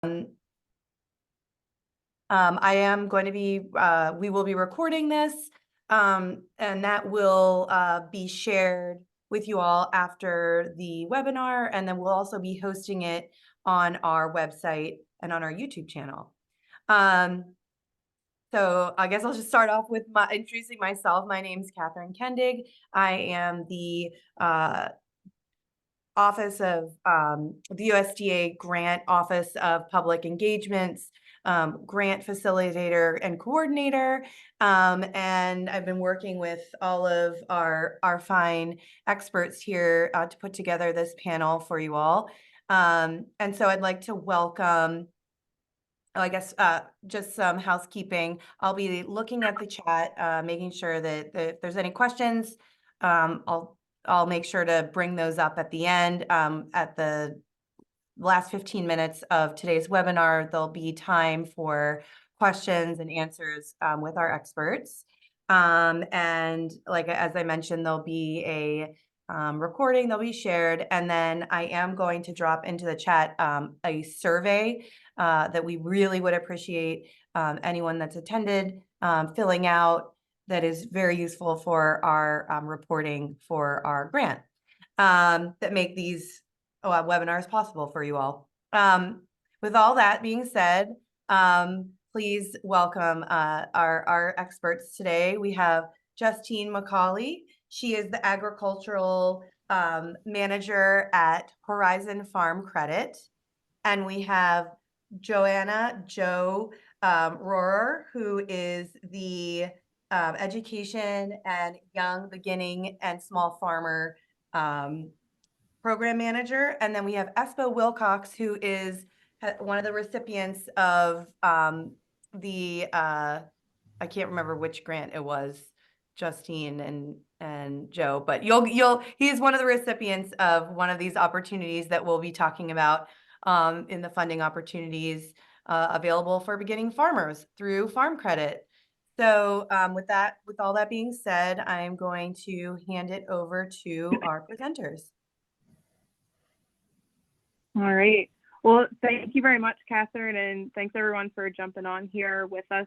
I am going to be, we will be recording this, and that will be shared with you all after the webinar, and then we'll also be hosting it on our website and on our YouTube channel. So I guess I'll just start off with introducing myself. My name is Catherine Kendig. I am the Office of the USDA Grant Office of Public Engagements, grant facilitator and coordinator. And I've been working with all of our fine experts here to put together this panel for you all. And so I'd like to welcome, I guess, just some housekeeping. I'll be looking at the chat, making sure that if there's any questions, I'll make sure to bring those up at the end. At the last 15 minutes of today's webinar, there'll be time for questions and answers with our experts. And like, as I mentioned, there'll be a recording that'll be shared. And then I am going to drop into the chat a survey that we really would appreciate anyone that's attended filling out. That is very useful for our reporting for our grant that make these webinars possible for you all. With all that being said, please welcome our experts today. We have Justene MacCauley. She is the agricultural manager at Horizon Farm Credit. And we have Johanna Rohrer, who is the education and young beginning and small farmer program manager. And then we have Espo Wilcox, who is one of the recipients of I can't remember which grant it was, Justine and Joe, but he's one of the recipients of one of these opportunities that we'll be talking about in the funding opportunities available for beginning farmers through Farm Credit. So with all that being said, I'm going to hand it over to our presenters. All right. Well, thank you very much, Catherine, and thanks everyone for jumping on here with us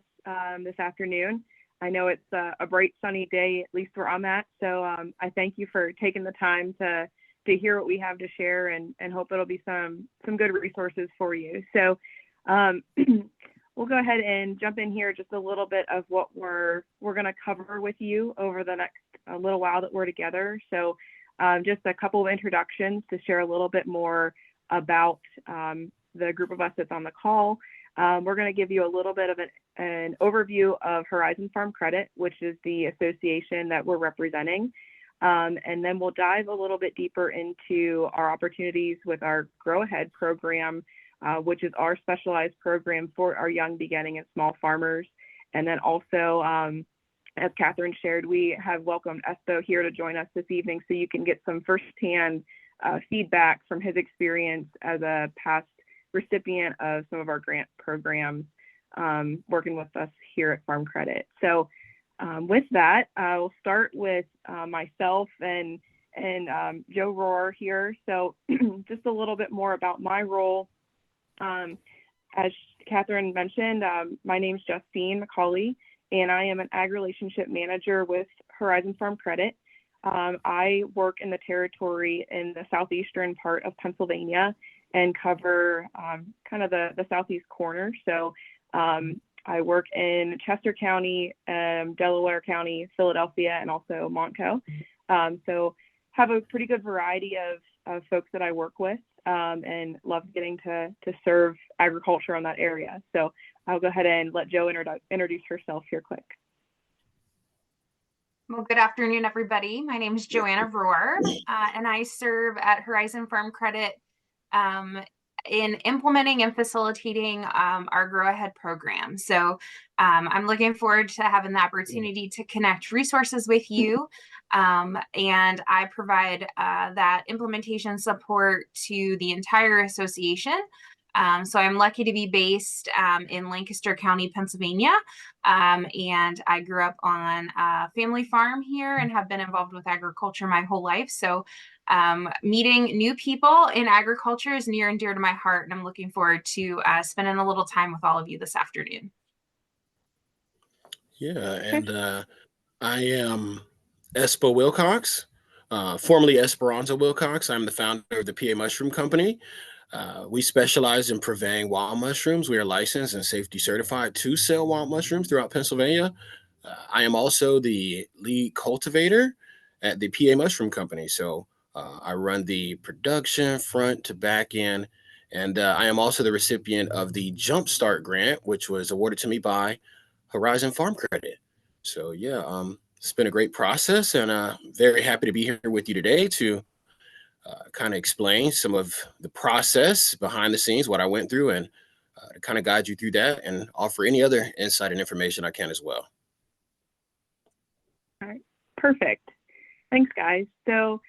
this afternoon. I know it's a bright sunny day, at least where I'm at. So I thank you for taking the time to hear what we have to share, and hope it'll be some good resources for you. So we'll go ahead and jump in here, just a little bit of what we're going to cover with you over the next little while that we're together. So just a couple of introductions to share a little bit more about the group of us that's on the call. We're going to give you a little bit of an overview of Horizon Farm Credit, which is the association that we're representing. And then we'll dive a little bit deeper into our opportunities with our GrowAhead program, which is our specialized program for our young beginning and small farmers. And then also, as Catherine shared, we have welcomed Espo here to join us this evening, so you can get some firsthand feedback from his experience as a past recipient of some of our grant programs, working with us here at Farm Credit. So with that, we'll start with myself and Joe Rohrer here. So just a little bit more about my role. As Catherine mentioned, my name is Justene MacCauley, and I am an ag relationship manager with Horizon Farm Credit. I work in the territory in the southeastern part of Pennsylvania and cover kind of the southeast corner. So I work in Chester County, Delaware County, Philadelphia, and also Montco. So have a pretty good variety of folks that I work with, and love getting to serve agriculture on that area. So I'll go ahead and let Jo introduce herself here quick. Well, good afternoon, everybody. My name is Johanna Rohrer, and I serve at Horizon Farm Credit in implementing and facilitating our GrowAhead program. So I'm looking forward to having the opportunity to connect resources with you. And I provide that implementation support to the entire association. So I'm lucky to be based in Lancaster County, Pennsylvania. And I grew up on a family farm here and have been involved with agriculture my whole life. So Meeting new people in agriculture is near and dear to my heart, and I'm looking forward to spending a little time with all of you this afternoon. Yeah, and I am Espo Wilcox, formerly Esperanza Wilcox. I'm the founder of the PA Mushroom Company. We specialize in purveying wild mushrooms. We are licensed and safety certified to sell wild mushrooms throughout Pennsylvania. I am also the lead cultivator at the PA Mushroom Company. So I run the production front to back end. And I am also the recipient of the Jumpstart grant, which was awarded to me by Horizon Farm Credit. So yeah, it's been a great process, and very happy to be here with you today to kind of explain some of the process behind the scenes, what I went through, and to kind of guide you through that and offer any other insight and information I can as well. All right, perfect. Thanks, guys. So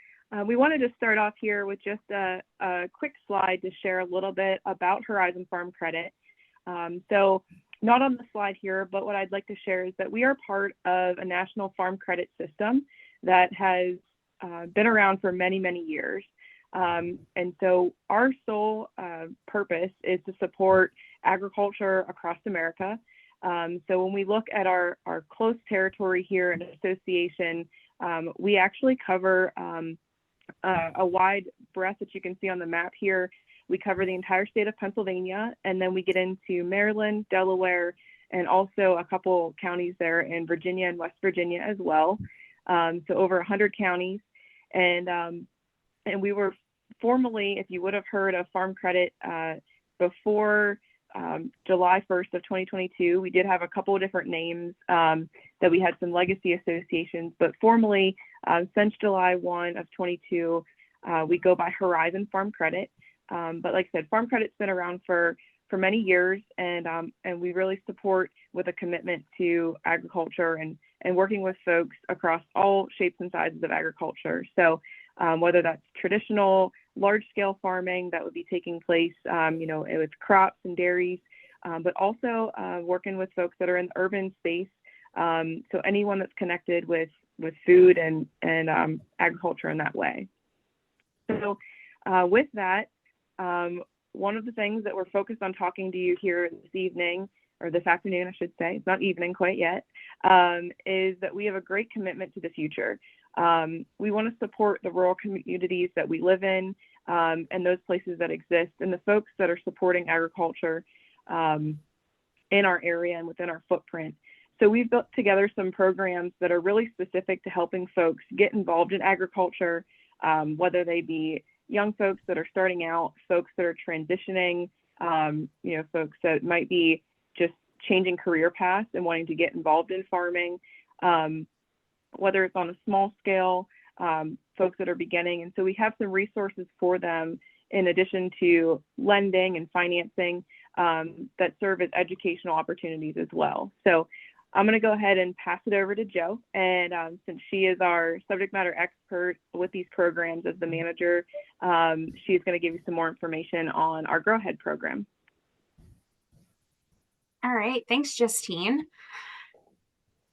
we wanted to start off here with just a quick slide to share a little bit about Horizon Farm Credit. So not on the slide here, but what I'd like to share is that we are part of a national farm credit system that has been around for many, many years. And so our sole purpose is to support agriculture across America. So when we look at our close territory here in association, we actually cover a wide breadth that you can see on the map here. We cover the entire state of Pennsylvania, and then we get into Maryland, Delaware, and also a couple counties there in Virginia and West Virginia as well. So over 100 counties. And we were formerly, if you would have heard of Farm Credit before July 1st of 2022, we did have a couple of different names that we had some legacy associations, but formally since July 1 of 22, we go by Horizon Farm Credit. But like I said, Farm Credit's been around for many years, and we really support with a commitment to agriculture and working with folks across all shapes and sizes of agriculture. So whether that's traditional large-scale farming that would be taking place, with crops and dairies, but also working with folks that are in the urban space. So anyone that's connected with food and agriculture in that way. So with that, one of the things that we're focused on talking to you here this evening, or this afternoon, I should say, it's not evening quite yet, is that we have a great commitment to the future. We want to support the rural communities that we live in, and those places that exist, and the folks that are supporting agriculture in our area and within our footprint. So we've built together some programs that are really specific to helping folks get involved in agriculture, whether they be young folks that are starting out, folks that are transitioning, folks that might be just changing career paths and wanting to get involved in farming, whether it's on a small scale, folks that are beginning. And so we have some resources for them in addition to lending and financing that serve as educational opportunities as well. So I'm going to go ahead and pass it over to Jo. And since she is our subject matter expert with these programs as the manager, she's going to give you some more information on our GrowAhead program. All right, thanks, Justine.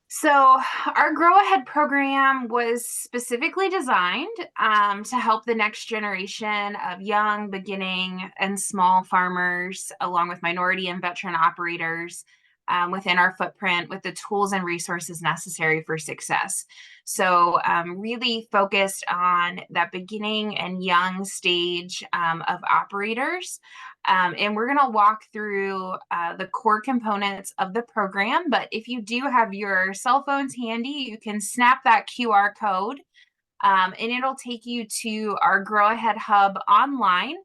So our GrowAhead program was specifically designed to help the next generation of young, beginning, and small farmers, along with minority and veteran operators within our footprint with the tools and resources necessary for success. So really focused on that beginning and young stage of operators. And we're going to walk through the core components of the program. But if you do have your cell phones handy, you can snap that QR code and it'll take you to our GrowAhead Hub online.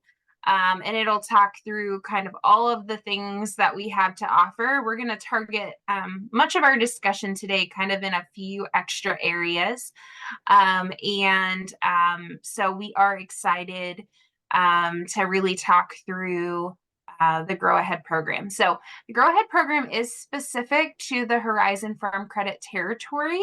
And it'll talk through kind of all of the things that we have to offer. We're going to target much of our discussion today kind of in a few extra areas. So we are excited to really talk through the GrowAhead program. So the GrowAhead program is specific to the Horizon Farm Credit territory.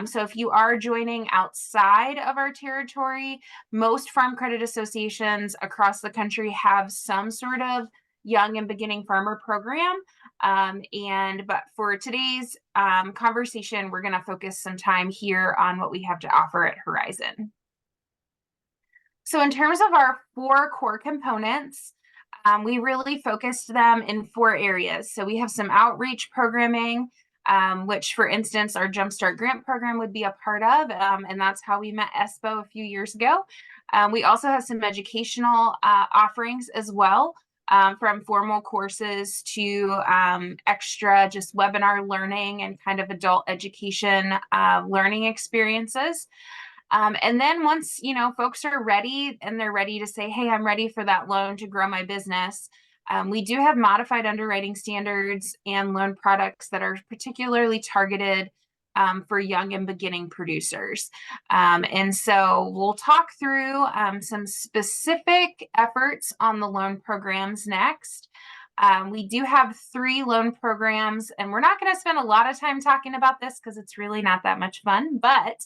So if you are joining outside of our territory, most farm credit associations across the country have some sort of young and beginning farmer program. But for today's conversation, we're going to focus some time here on what we have to offer at Horizon. So in terms of our 4 core components, we really focused them in 4 areas. So we have some outreach programming, which, for instance, our Jumpstart Grant program would be a part of, and that's how we met ESPO a few years ago. We also have some educational offerings as well, from formal courses to extra just webinar learning and kind of adult education learning experiences. And then once, you know, folks are ready and they're ready to say, hey, I'm ready for that loan to grow my business, we do have modified underwriting standards and loan products that are particularly targeted for young and beginning producers. And so we'll talk through some specific efforts on the loan programs next. We do have 3 loan programs, and we're not going to spend a lot of time talking about this because it's really not that much fun, but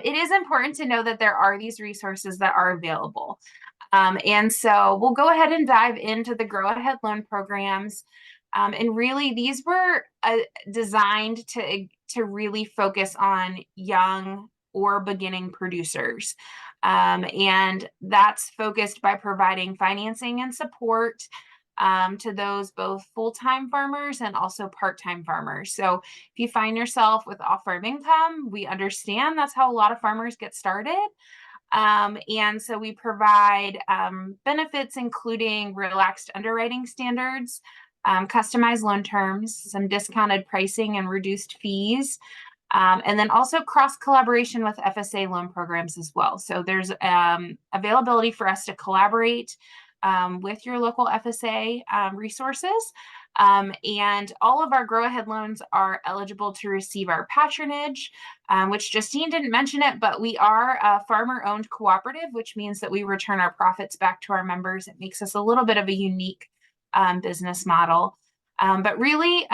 it is important to know that there are these resources that are available. And so we'll go ahead and dive into the GrowAhead loan programs. And really, these were designed to really focus on young or beginning producers. And that's focused by providing financing and support to those both full-time farmers and also part-time farmers. So if you find yourself with off-farm income, we understand that's how a lot of farmers get started. And so we provide benefits, including relaxed underwriting standards, customized loan terms, some discounted pricing and reduced fees, and then also cross collaboration with FSA loan programs as well. So there's availability for us to collaborate with your local FSA resources. And all of our GrowAhead loans are eligible to receive our patronage, which Justine didn't mention it, but we are a farmer-owned cooperative, which means that we return our profits back to our members. It makes us a little bit of a unique business model. But really,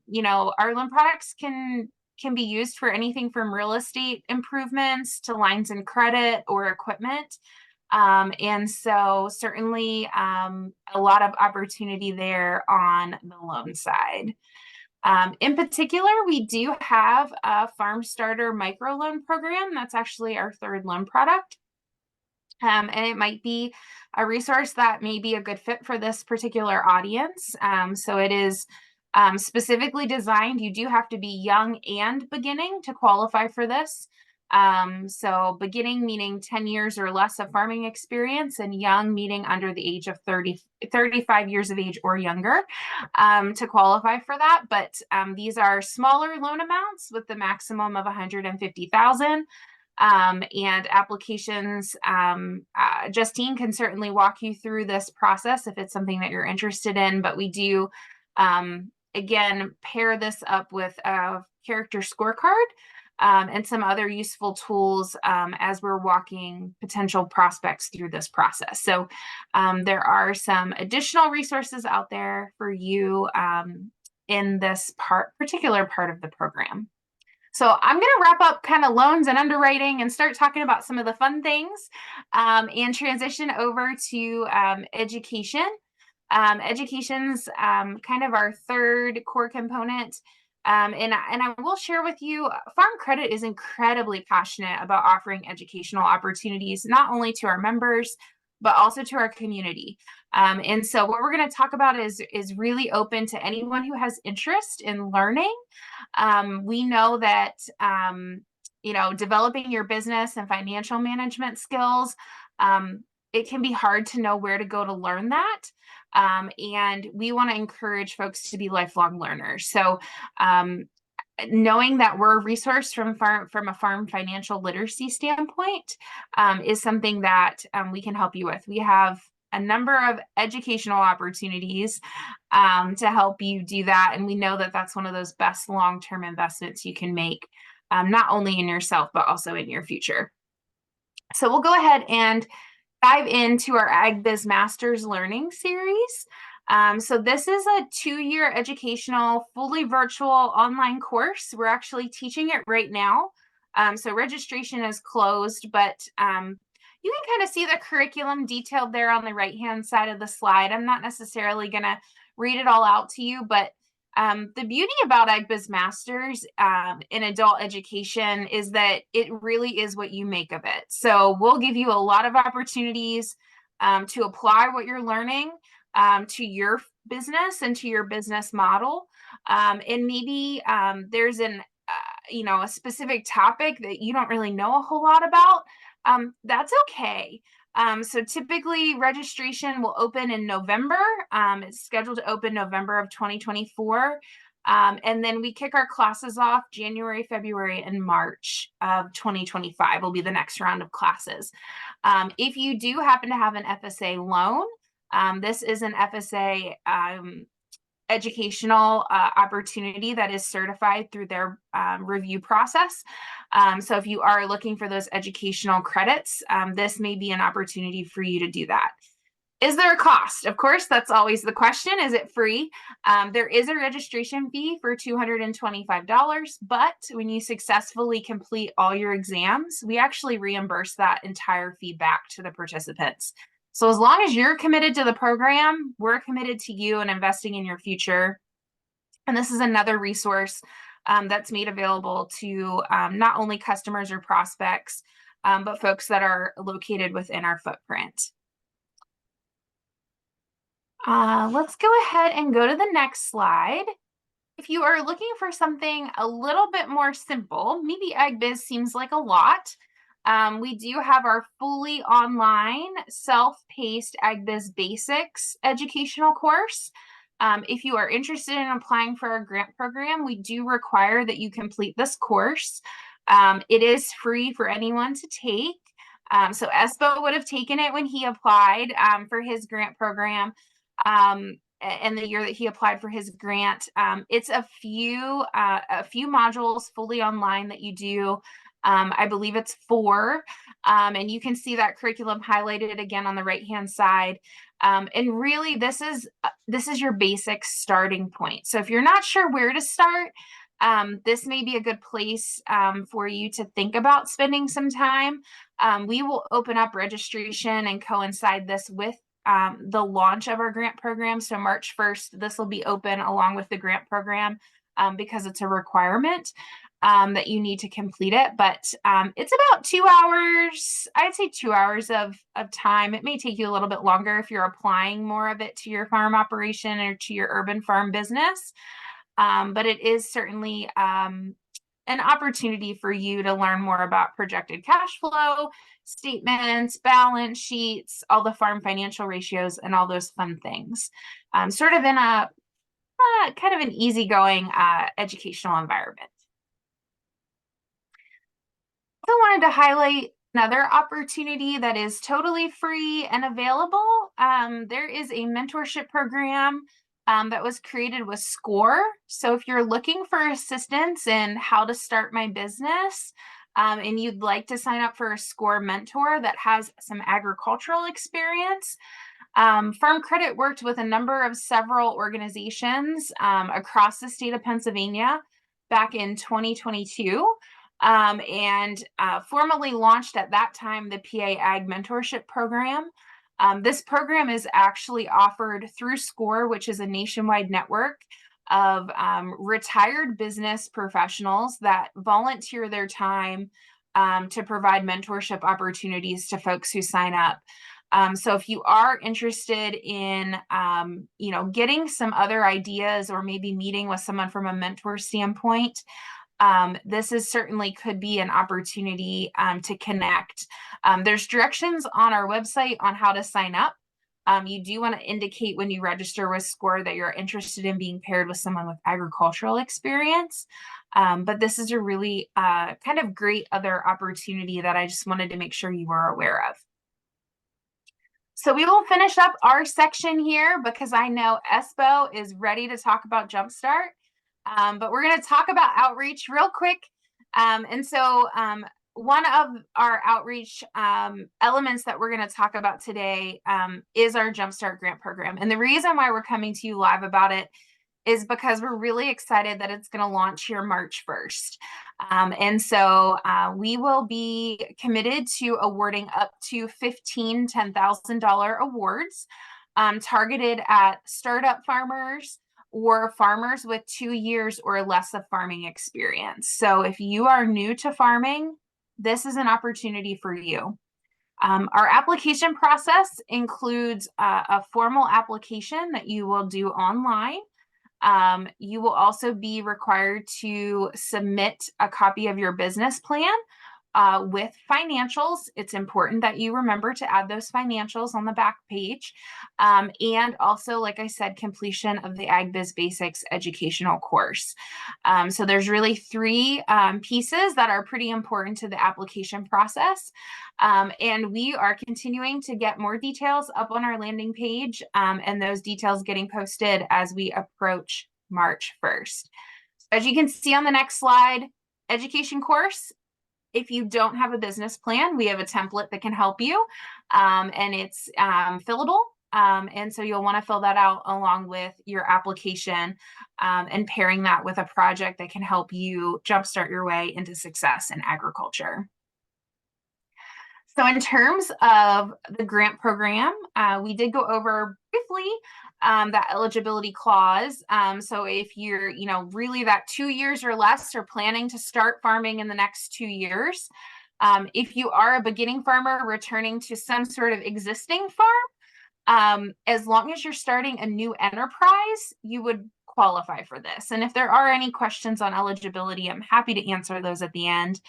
you know, our loan products can be used for anything from real estate improvements to lines of credit or equipment. And so certainly a lot of opportunity there on the loan side. In particular, we do have a Farm Starter microloan program. That's actually our 3rd loan product. And it might be a resource that may be a good fit for this particular audience. So it is specifically designed. You do have to be young and beginning to qualify for this. So beginning meaning 10 years or less of farming experience, and young meaning under the age of 35 years of age or younger to qualify for that. But these are smaller loan amounts with the maximum of $150,000. And applications, Justine can certainly walk you through this process if it's something that you're interested in, but we do, again, pair this up with a character scorecard and some other useful tools as we're walking potential prospects through this process. So there are some additional resources out there for you in this particular part of the program. So I'm going to wrap up kind of loans and underwriting and start talking about some of the fun things and transition over to education. Education's kind of our 3rd core component. And I will share with you, Farm Credit is incredibly passionate about offering educational opportunities, not only to our members, but also to our community. And so what we're going to talk about is really open to anyone who has interest in learning. We know that, you know, developing your business and financial management skills, it can be hard to know where to go to learn that. And we want to encourage folks to be lifelong learners. So knowing that we're a resource from a farm financial literacy standpoint is something that we can help you with. We have a number of educational opportunities to help you do that. And we know that that's one of those best long-term investments you can make, not only in yourself, but also in your future. So we'll go ahead and dive into our Ag Biz Masters Learning Series. So this is a 2-year educational, fully virtual online course. We're actually teaching it right now. So registration is closed, but you can kind of see the curriculum detailed there on the right-hand side of the slide. I'm not necessarily going to read it all out to you, but The beauty about AgBiz Masters in adult education is that it really is what you make of it. So we'll give you a lot of opportunities to apply what you're learning to your business and to your business model. And maybe there's a specific topic that you don't really know a whole lot about. That's okay. So typically registration will open in November. It's scheduled to open November of 2024. And then we kick our classes off January, February, and March of 2025 will be the next round of classes. If you do happen to have an FSA loan, this is an FSA educational opportunity that is certified through their review process. So if you are looking for those educational credits, this may be an opportunity for you to do that. Is there a cost? Of course, that's always the question. Is it free? There is a registration fee for $225, but when you successfully complete all your exams, we actually reimburse that entire fee back to the participants. So as long as you're committed to the program, we're committed to you and investing in your future. And this is another resource that's made available to not only customers or prospects, but folks that are located within our footprint. Let's go ahead and go to the next slide. If you are looking for something a little bit more simple, maybe AgBiz seems like a lot. We do have our fully online self-paced AgBiz Basics educational course. If you are interested in applying for our grant program, we do require that you complete this course. It is free for anyone to take. So Espo would have taken it when he applied for his grant program. And the year that he applied for his grant, it's a few modules fully online that you do. I believe it's 4, and you can see that curriculum highlighted again on the right-hand side. And really, this is your basic starting point. So if you're not sure where to start, this may be a good place for you to think about spending some time. We will open up registration and coincide this with the launch of our grant program. So March 1st, this will be open along with the grant program because it's a requirement that you need to complete it. But it's about 2 hours, I'd say 2 hours of time. It may take you a little bit longer if you're applying more of it to your farm operation or to your urban farm business. But it is certainly an opportunity for you to learn more about projected cash flow, statements, balance sheets, all the farm financial ratios, and all those fun things. Sort of in a kind of an easygoing educational environment. I also wanted to highlight another opportunity that is totally free and available. There is a mentorship program that was created with SCORE. So if you're looking for assistance in how to start my business, and you'd like to sign up for a SCORE mentor that has some agricultural experience, Farm Credit worked with a number of several organizations across the state of Pennsylvania back in 2022, and formally launched at that time the PA Ag Mentorship Program. This program is actually offered through SCORE, which is a nationwide network of retired business professionals that volunteer their time to provide mentorship opportunities to folks who sign up. So if you are interested in, getting some other ideas or maybe meeting with someone from a mentor standpoint, this is certainly could be an opportunity to connect. There's directions on our website on how to sign up. You do want to indicate when you register with SCORE that you're interested in being paired with someone with agricultural experience. But this is a really kind of great other opportunity that I just wanted to make sure you were aware of. So we will finish up our section here because I know Espo is ready to talk about Jumpstart. But we're going to talk about outreach real quick. One of our outreach elements that we're going to talk about today is our Jumpstart Grant Program. And the reason why we're coming to you live about it is because we're really excited that it's going to launch here March 1st. We will be committed to awarding up to 15 $10,000 awards targeted at startup farmers, or farmers with 2 years or less of farming experience. So if you are new to farming, this is an opportunity for you. Our application process includes a formal application that you will do online. You will also be required to submit a copy of your business plan with financials. It's important that you remember to add those financials on the back page. And also, like I said, completion of the AgBiz Basics educational course. So there's really 3 pieces that are pretty important to the application process. And we are continuing to get more details up on our landing page, and those details getting posted as we approach March 1st. As you can see on the next slide, education course. If you don't have a business plan, we have a template that can help you, and it's fillable. And so you'll want to fill that out along with your application, and pairing that with a project that can help you jumpstart your way into success in agriculture. So in terms of the grant program, we did go over briefly that eligibility clause. So if you're, really that 2 years or less or planning to start farming in the next 2 years, if you are a beginning farmer returning to some sort of existing farm, as long as you're starting a new enterprise, you would qualify for this. And if there are any questions on eligibility, I'm happy to answer those at the end.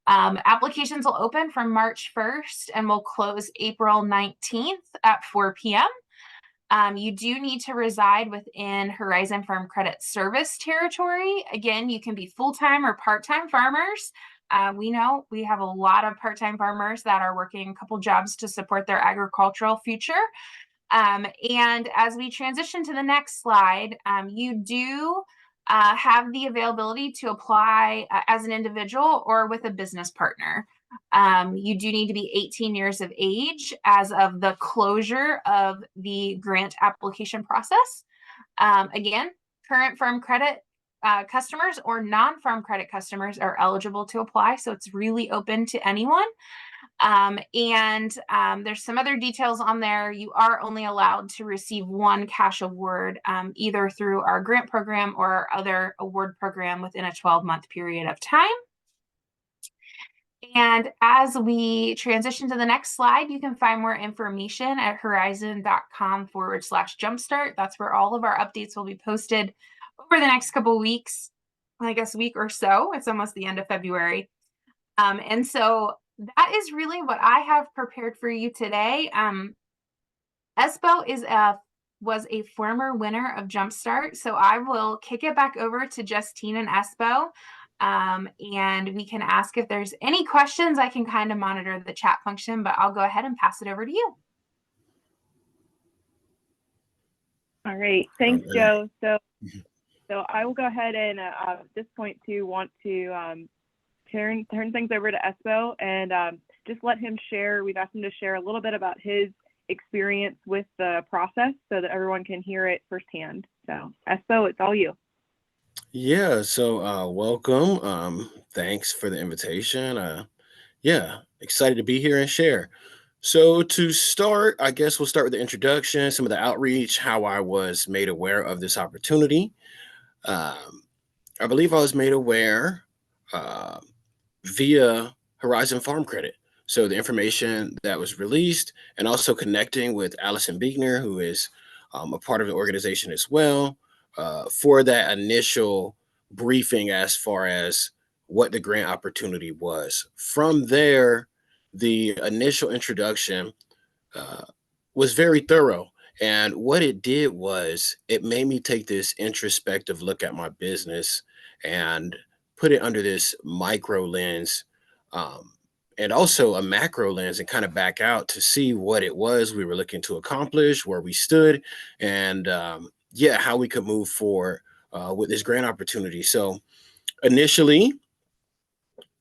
Applications will open from March 1st and will close April 19th at 4 p.m. You do need to reside within Horizon Farm Credit Service territory. Again, you can be full-time or part-time farmers. We know we have a lot of part-time farmers that are working a couple jobs to support their agricultural future. And as we transition to the next slide, you do have the availability to apply as an individual or with a business partner. You do need to be 18 years of age as of the closure of the grant application process. Again, current farm credit customers or non-farm credit customers are eligible to apply, so it's really open to anyone. There's some other details on there. You are only allowed to receive 1 cash award, either through our grant program or our other award program within a 12-month period of time. And as we transition to the next slide, you can find more information at horizon.com/jumpstart. That's where all of our updates will be posted over the next couple of weeks, I guess week or so. It's almost the end of February. And so that is really what I have prepared for you today. Espo was a former winner of Jumpstart, so I will kick it back over to Justine and Espo, and we can ask if there's any questions. I can kind of monitor the chat function, but I'll go ahead and pass it over to you. All right, thanks, Joe. So I will go ahead and at this point want to turn things over to Espo and just let him share. We've asked him to share a little bit about his experience with the process so that everyone can hear it firsthand. So Espo, it's all you. Yeah, so welcome. Thanks for the invitation. Yeah, excited to be here and share. So to start, I guess we'll start with the introduction, some of the outreach, how I was made aware of this opportunity. I believe I was made aware via Horizon Farm Credit. So the information that was released, and also connecting with Allison Biegner, who is a part of the organization as well, for that initial briefing as far as what the grant opportunity was. From there, the initial introduction was very thorough. And what it did was it made me take this introspective look at my business and put it under this micro lens, and also a macro lens, and kind of back out to see what it was we were looking to accomplish, where we stood, and how we could move forward with this grant opportunity. So initially,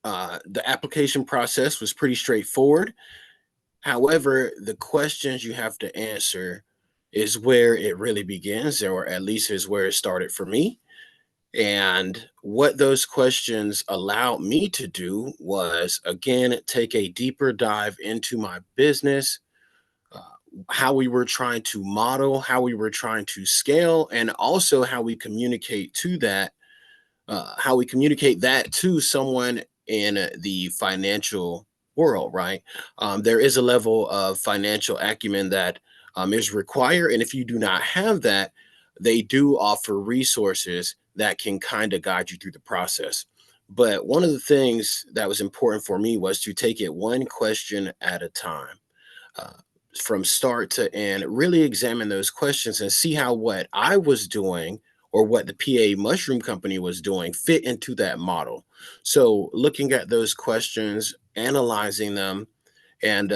the application process was pretty straightforward. However, the questions you have to answer is where it really begins, or at least is where it started for me. And what those questions allowed me to do was, again, take a deeper dive into my business, how we were trying to model, how we were trying to scale, and also how we communicate to that, how we communicate that to someone in the financial world, right? There is a level of financial acumen that is required. And if you do not have that, they do offer resources that can kind of guide you through the process. But one of the things that was important for me was to take it one question at a time, uh, from start to end, really examine those questions and see how what I was doing or what the PA Mushroom Company was doing fit into that model. So, looking at those questions, analyzing them, and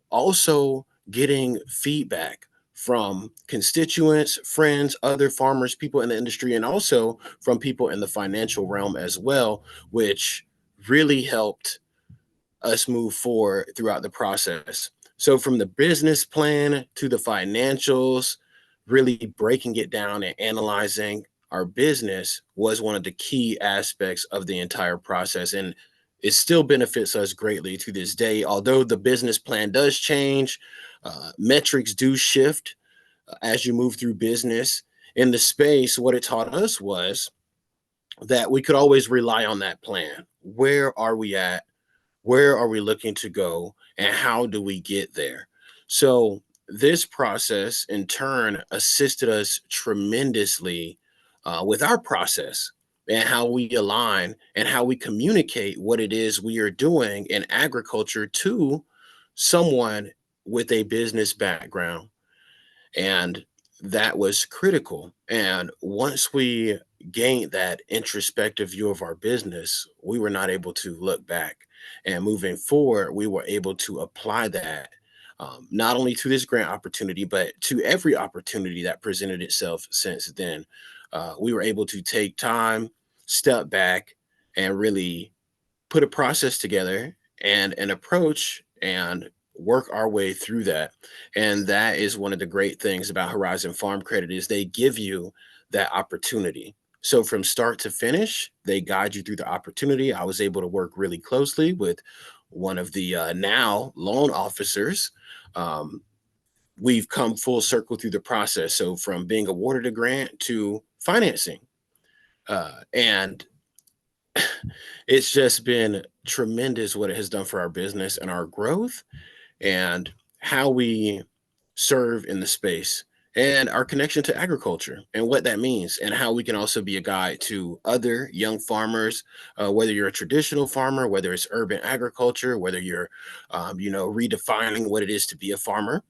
also getting feedback from constituents, friends, other farmers, people in the industry, and also from people in the financial realm as well, which really helped us move forward throughout the process. So from the business plan to the financials, really breaking it down and analyzing our business was one of the key aspects of the entire process. And it still benefits us greatly to this day. Although the business plan does change, metrics do shift as you move through business. In the space, what it taught us was that we could always rely on that plan. Where are we at? Where are we looking to go, and how do we get there? So this process in turn assisted us tremendously with our process and how we align and how we communicate what it is we are doing in agriculture to someone with a business background. And that was critical. And once we gained that introspective view of our business, we were not able to look back. And moving forward, we were able to apply that, not only to this grant opportunity, but to every opportunity that presented itself since then. We were able to take time, step back, and really put a process together and an approach and work our way through that. And that is one of the great things about Horizon Farm Credit is they give you that opportunity. So from start to finish, they guide you through the opportunity. I was able to work really closely with one of the now loan officers. Um, we've come full circle through the process. So from being awarded a grant to financing. And it's just been tremendous what it has done for our business and our growth and how we serve in the space and our connection to agriculture and what that means and how we can also be a guide to other young farmers, whether you're a traditional farmer, whether it's urban agriculture, whether you're redefining what it is to be a farmer,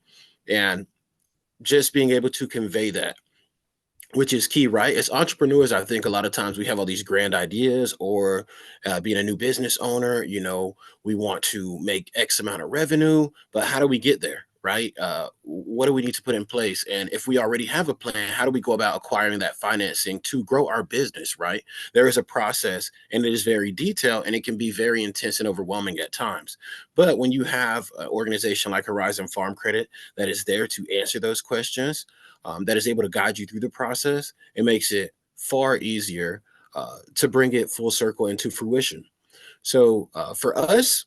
and just being able to convey that, which is key, right? As entrepreneurs, I think a lot of times we have all these grand ideas, or being a new business owner, we want to make X amount of revenue, but how do we get there, right? What do we need to put in place? And if we already have a plan, how do we go about acquiring that financing to grow our business, right? There is a process and it is very detailed and it can be very intense and overwhelming at times. But when you have an organization like Horizon Farm Credit that is there to answer those questions, that is able to guide you through the process, it makes it far easier to bring it full circle into fruition. So for us,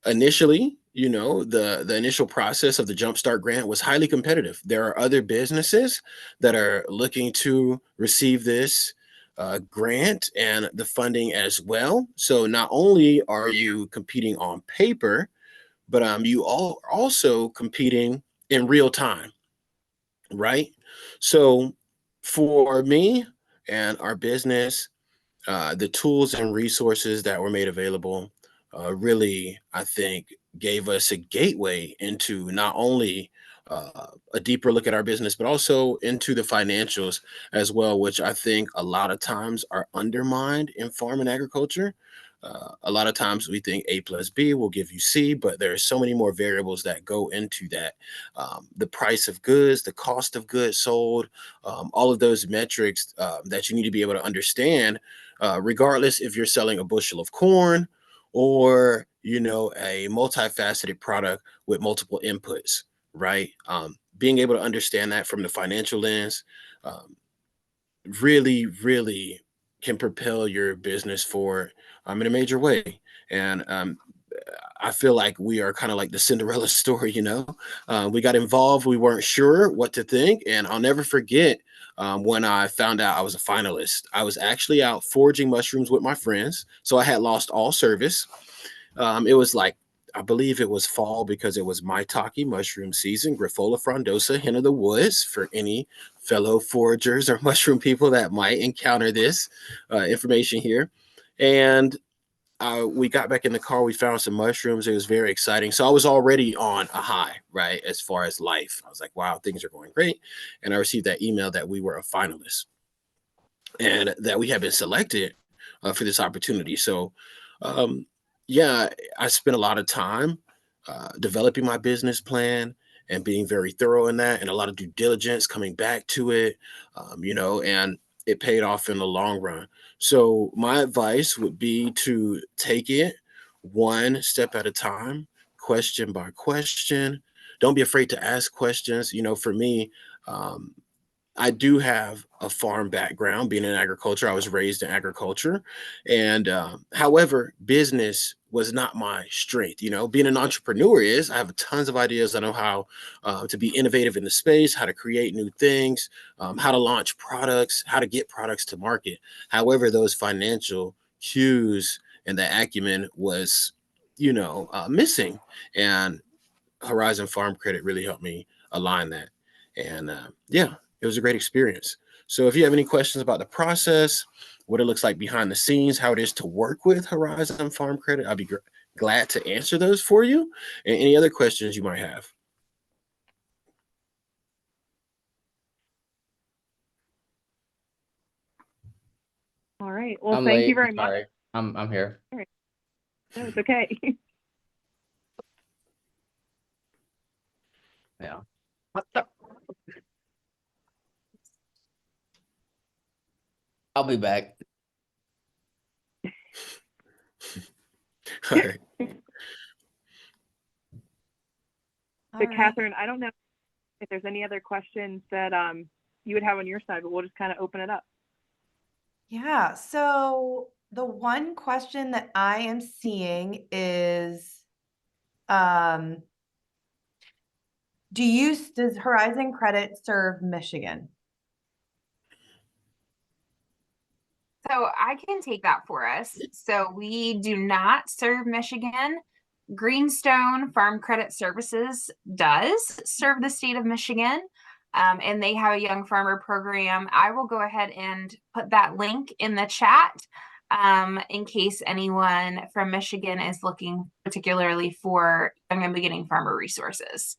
initially, the initial process of the Jumpstart grant was highly competitive. There are other businesses that are looking to receive this grant and the funding as well. So not only are you competing on paper, but you all are also competing in real time, right? So for me and our business, the tools and resources that were made available really, I think, gave us a gateway into not only a deeper look at our business, but also into the financials as well, which I think a lot of times are undermined in farm and agriculture. A lot of times we think A plus B will give you C, but there are so many more variables that go into that. The price of goods, the cost of goods sold, all of those metrics that you need to be able to understand, regardless if you're selling a bushel of corn or a multifaceted product with multiple inputs, right? Being able to understand that from the financial lens um, really, really can propel your business forward in a major way. And I feel like we are kind of like the Cinderella story, you know. We got involved, we weren't sure what to think, and I'll never forget when I found out I was a finalist. I was actually out foraging mushrooms with my friends, so I had lost all service. It was like, I believe it was fall because it was maitake mushroom season, Grifola frondosa, hen of the woods, for any fellow foragers or mushroom people that might encounter this information here. And we got back in the car, we found some mushrooms. It was very exciting. So I was already on a high, right? As far as life, I was like, wow, things are going great. And I received that email that we were a finalist and that we had been selected for this opportunity. So, um, yeah, I spent a lot of time developing my business plan and being very thorough in that, and a lot of due diligence coming back to it, you know, and it paid off in the long run. So, my advice would be to take it one step at a time, question by question. Don't be afraid to ask questions. You know, for me, um, I do have a farm background, being in agriculture. I was raised in agriculture, and however, business was not my strength. You know, being an entrepreneur is. I have tons of ideas. I know how to be innovative in the space, how to create new things, how to launch products, how to get products to market. However, those financial cues and the acumen was, you know, missing, and Horizon Farm Credit really helped me align that. And yeah, it was a great experience. So if you have any questions about the process, what it looks like behind the scenes, how it is to work with Horizon Farm Credit, I'll be glad to answer those for you. And any other questions you might have. All right. Well, I'm thank you late. very much. Sorry. I'm here. No, it's okay. Yeah. What the? I'll be back. All right. All But right. Catherine, I don't know if there's any other questions that you would have on your side, but we'll just kind of open it up. Yeah, so the one question that I am seeing is, does Horizon Credit serve Michigan? So I can take that for us. So we do not serve Michigan. Greenstone Farm Credit Services does serve the state of Michigan, and they have a young farmer program. I will go ahead and put that link in the chat in case anyone from Michigan is looking particularly for young and beginning farmer resources.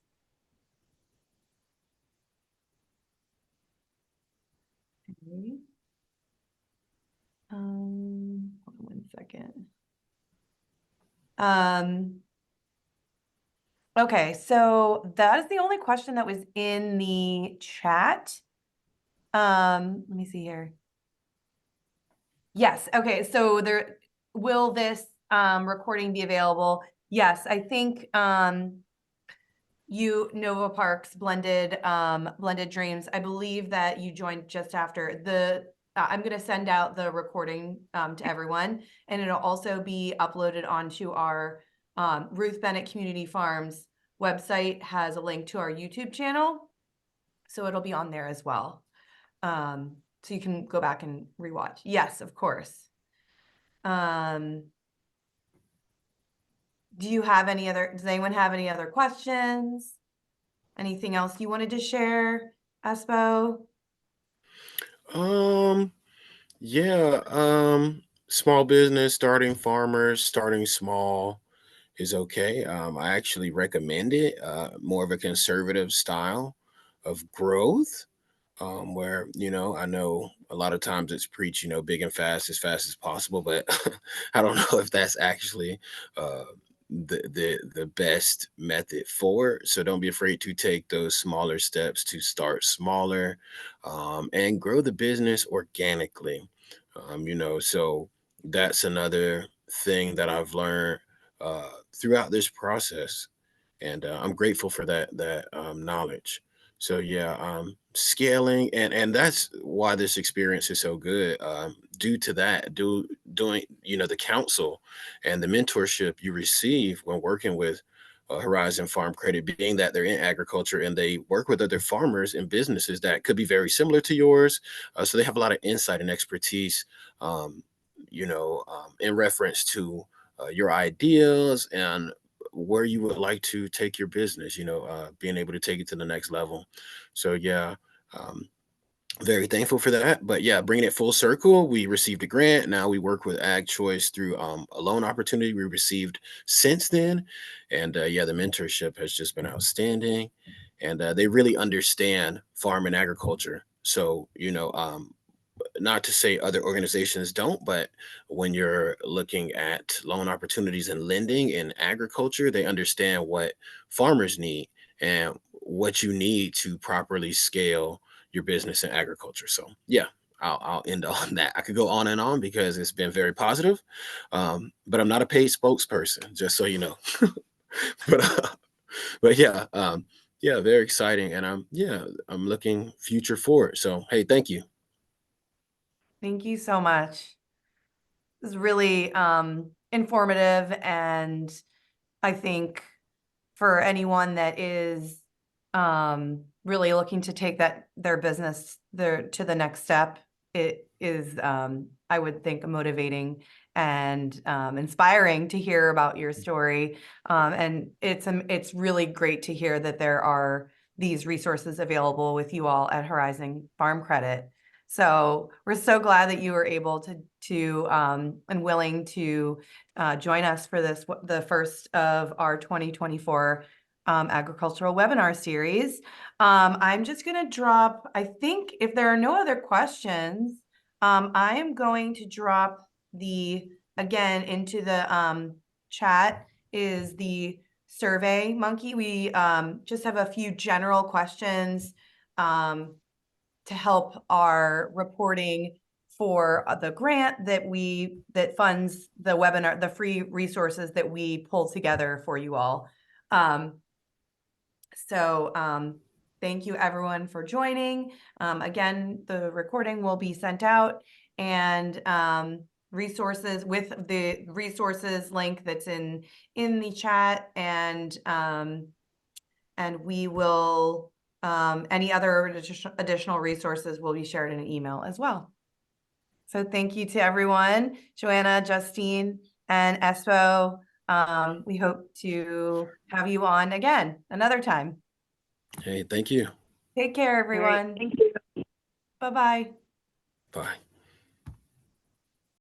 Okay. Hold on one second. Okay, so that is the only question that was in the chat. Let me see here. Yes, okay, so will this recording be available? Yes, I think Nova Parks blended dreams. I believe that you joined just after I'm going to send out the recording to everyone, and it'll also be uploaded onto our Ruth Bennett Community Farms website. Has a link to our YouTube channel, so it'll be on there as well. So you can go back and rewatch. Yes, of course. Does anyone have any other questions? Anything else you wanted to share, Espo? Yeah, small business, starting farmers, starting small is okay. I actually recommend it, more of a conservative style of growth, where, you know, I know a lot of times it's preached, you know, big and fast as possible, but I don't know if that's actually uh, the best method for it. So don't be afraid to take those smaller steps to start smaller, and grow the business organically. You know, so that's another thing that I've learned throughout this process, and I'm grateful for that knowledge. So yeah, scaling, and that's why this experience is so good. due to that, doing, the counsel and the mentorship you receive when working with Horizon Farm Credit, being that they're in agriculture and they work with other farmers and businesses that could be very similar to yours. So they have a lot of insight and expertise, um, in reference to your ideas and where you would like to take your business, being able to take it to the next level. So yeah, um, very thankful for that. But yeah, bringing it full circle, we received a grant. Now we work with Ag Choice through a loan opportunity we received since then. And yeah, the mentorship has just been outstanding. And they really understand farm and agriculture. So, not to say other organizations don't, but when you're looking at loan opportunities and lending in agriculture, they understand what farmers need and what you need to properly scale your business in agriculture. So yeah, I'll end on that. I could go on and on because it's been very positive, but I'm not a paid spokesperson, just so you know. but but yeah, yeah, very exciting, and I'm looking future forward. So hey, thank you. Thank you so much. This is really informative, and I think for anyone that is really looking to take their business to the next step, it is I would think motivating and inspiring to hear about your story. And it's really great to hear that there are these resources available with you all at Horizon Farm Credit. So we're so glad that you were able to and willing to join us for the first of our 2024 agricultural webinar series. I'm just going to drop, I think if there are no other questions, I am going to drop again, into the chat is the Survey Monkey. We just have a few general questions to help our reporting for the grant that funds the webinar, the free resources that we pull together for you all. Thank you everyone for joining. Again, the recording will be sent out, and resources with the resources link that's in the chat, and we will any other additional resources will be shared in an email as well. So thank you to everyone, Johanna, Justine, and Espo. We hope to have you on again another time. Hey, thank you. Take care, All right, everyone. thank you. Bye-bye. Bye.